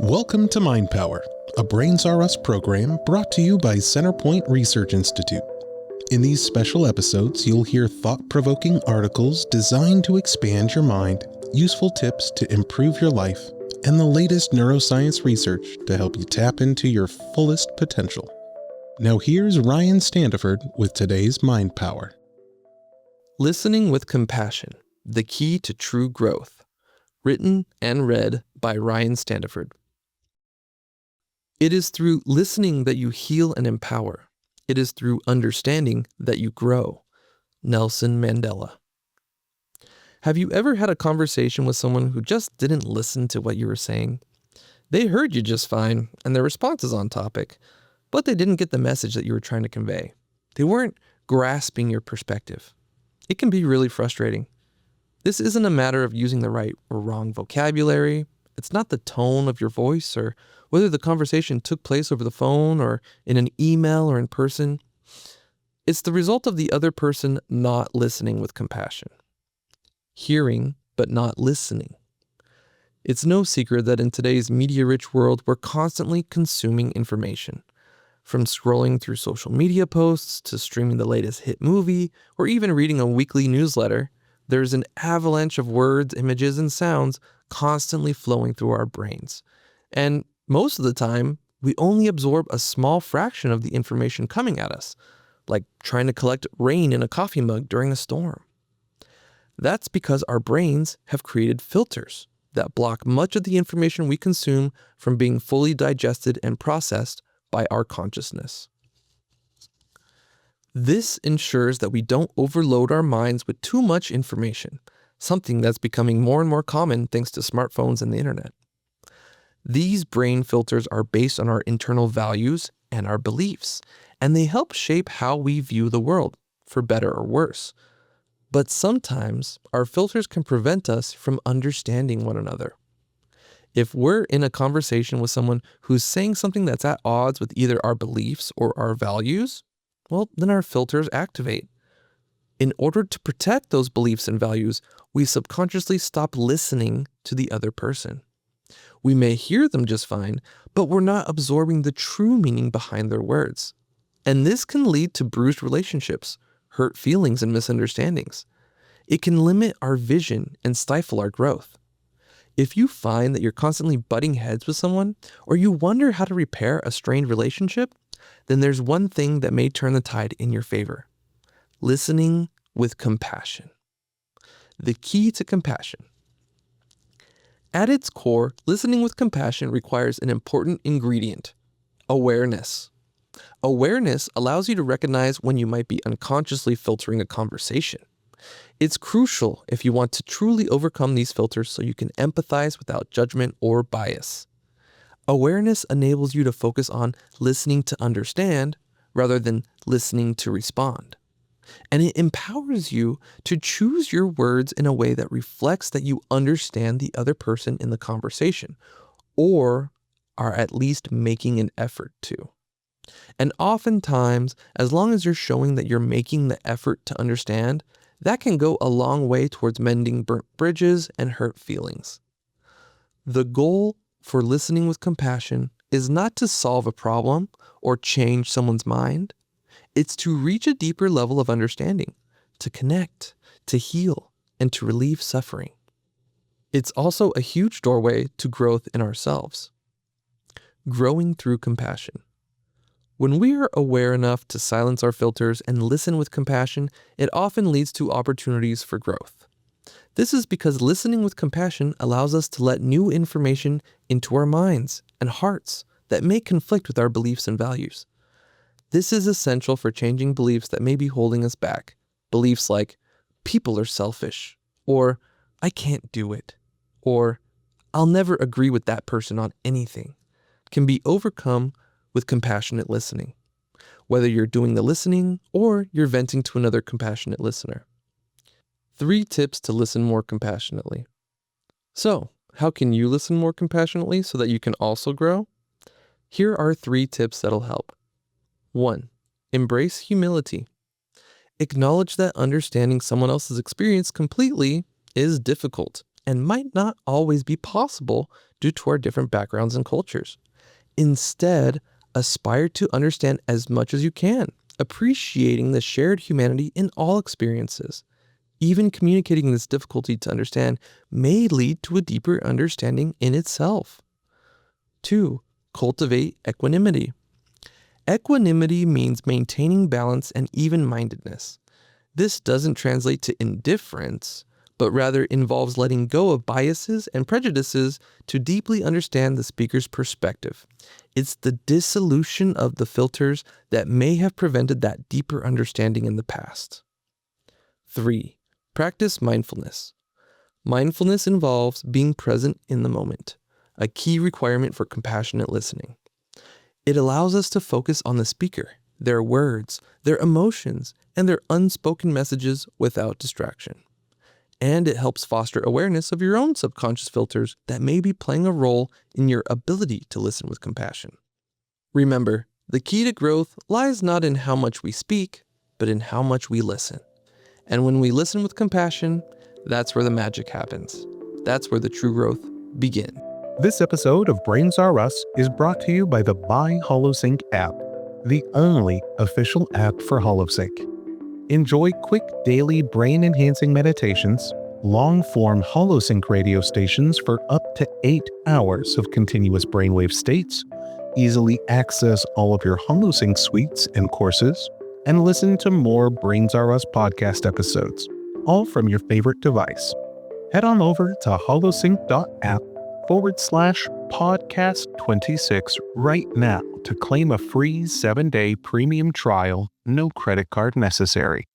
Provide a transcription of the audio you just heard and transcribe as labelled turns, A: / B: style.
A: Welcome to Mind Power, a Brains R Us program brought to you by Centerpoint Research Institute. In these special episodes, you'll hear thought-provoking articles designed to expand your mind, useful tips to improve your life, and the latest neuroscience research to help you tap into your fullest potential. Now here's Ryan Standifird with today's Mind Power.
B: Listening with Compassion, the Key to True Growth. Written and read by Ryan Standifird. It is through listening that you heal and empower. It is through understanding that you grow. Nelson Mandela. Have you ever had a conversation with someone who just didn't listen to what you were saying? They heard you just fine, and their response is on topic, but they didn't get the message that you were trying to convey. They weren't grasping your perspective. It can be really frustrating. This isn't a matter of using the right or wrong vocabulary. It's not the tone of your voice or whether the conversation took place over the phone or in an email or in person. It's the result of the other person not listening with compassion. Hearing, but not listening. It's no secret that in today's media-rich world, we're constantly consuming information. From scrolling through social media posts to streaming the latest hit movie or even reading a weekly newsletter, there's an avalanche of words, images, and sounds constantly flowing through our brains. And most of the time, we only absorb a small fraction of the information coming at us, like trying to collect rain in a coffee mug during a storm. That's because our brains have created filters that block much of the information we consume from being fully digested and processed by our consciousness. This ensures that we don't overload our minds with too much information, something that's becoming more and more common thanks to smartphones and the internet. These brain filters are based on our internal values and our beliefs, and they help shape how we view the world, for better or worse. But sometimes our filters can prevent us from understanding one another. If we're in a conversation with someone who's saying something that's at odds with either our beliefs or our values, well, then our filters activate. In order to protect those beliefs and values, we subconsciously stop listening to the other person. We may hear them just fine, but we're not absorbing the true meaning behind their words. And this can lead to bruised relationships, hurt feelings, and misunderstandings. It can limit our vision and stifle our growth. If you find that you're constantly butting heads with someone, or you wonder how to repair a strained relationship, then there's one thing that may turn the tide in your favor. Listening with compassion. The key to compassion. At its core, listening with compassion requires an important ingredient: awareness. Awareness allows you to recognize when you might be unconsciously filtering a conversation. It's crucial if you want to truly overcome these filters so you can empathize without judgment or bias. Awareness enables you to focus on listening to understand rather than listening to respond. And it empowers you to choose your words in a way that reflects that you understand the other person in the conversation, or are at least making an effort to. And oftentimes, as long as you're showing that you're making the effort to understand, that can go a long way towards mending burnt bridges and hurt feelings. The goal for listening with compassion is not to solve a problem or change someone's mind. It's to reach a deeper level of understanding, to connect, to heal, and to relieve suffering. It's also a huge doorway to growth in ourselves. Growing through compassion. When we are aware enough to silence our filters and listen with compassion, it often leads to opportunities for growth. This is because listening with compassion allows us to let new information into our minds and hearts that may conflict with our beliefs and values. This is essential for changing beliefs that may be holding us back. Beliefs like, people are selfish, or I can't do it, or I'll never agree with that person on anything, can be overcome with compassionate listening, whether you're doing the listening or you're venting to another compassionate listener. 3 tips to listen more compassionately. So, how can you listen more compassionately so that you can also grow? Here are 3 tips that'll help. 1. Embrace humility. Acknowledge that understanding someone else's experience completely is difficult and might not always be possible due to our different backgrounds and cultures. Instead, aspire to understand as much as you can, appreciating the shared humanity in all experiences. Even communicating this difficulty to understand may lead to a deeper understanding in itself. 2. Cultivate equanimity. Equanimity means maintaining balance and even-mindedness. This doesn't translate to indifference, but rather involves letting go of biases and prejudices to deeply understand the speaker's perspective. It's the dissolution of the filters that may have prevented that deeper understanding in the past. 3. Practice mindfulness. Mindfulness involves being present in the moment, a key requirement for compassionate listening. It allows us to focus on the speaker, their words, their emotions, and their unspoken messages without distraction. And it helps foster awareness of your own subconscious filters that may be playing a role in your ability to listen with compassion. Remember, the key to growth lies not in how much we speak, but in how much we listen. And when we listen with compassion, that's where the magic happens. That's where the true growth begins.
A: This episode of Brains Are Us is brought to you by the Buy HoloSync app, the only official app for HoloSync. Enjoy quick daily brain-enhancing meditations, long-form HoloSync radio stations for up to 8 hours of continuous brainwave states, easily access all of your HoloSync suites and courses, and listen to more Brains Are Us podcast episodes, all from your favorite device. Head on over to holosync.app/podcast26 right now to claim a free 7-day premium trial, no credit card necessary.